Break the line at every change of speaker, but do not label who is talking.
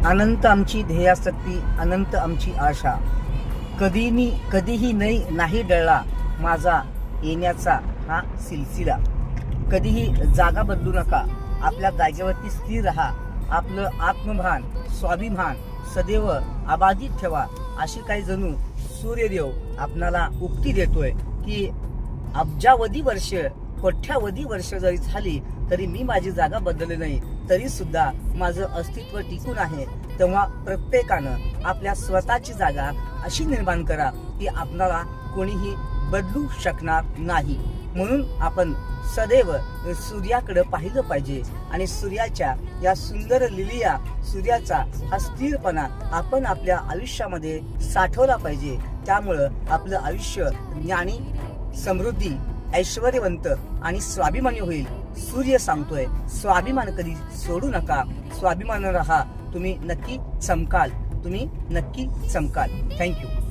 अनंत आमची ध्येयासक्ती, अनंत आमची आशा. कधीही नाही डळला माझा येण्याचा हा सिलसिला. कधीही जागा बदलू नका, आपल्या जागेवरती स्थिर राहा. आपलं आत्मभान, स्वाभिमान सदैव अबाधित ठेवा. अशी काही जणू सूर्यदेव आपणाला उक्ती देतोय की अब्जावधी वर्ष, कोट्यावधी वर्ष जरी झाली तरी मी माझी जागा बदलली नाही, तरी सुद्धा माझं अस्तित्व टिकून आहे. तेव्हा प्रत्येकानं आपल्या स्वतःची जागा अशी निर्माण करा की आपणाला कोणीही बदलू शकणार नाही. म्हणून आपण सदैव सूर्याकडे पाहिलं पाहिजे आणि सूर्याच्या या सुंदर लिलिया, सूर्याचा हा स्थिरपणा आपण आपल्या आयुष्यामध्ये साठवला पाहिजे. त्यामुळं आपलं आयुष्य ज्ञानी, समृद्धी, ऐश्वर्यवंत आणि स्वाभिमानी होईल. सूर्य सांगतोय, स्वाभिमान कधी सोडू नका, स्वाभिमान राहा. तुम्ही नक्की चमकाल, तुम्ही नक्की चमकाल. थँक्यू.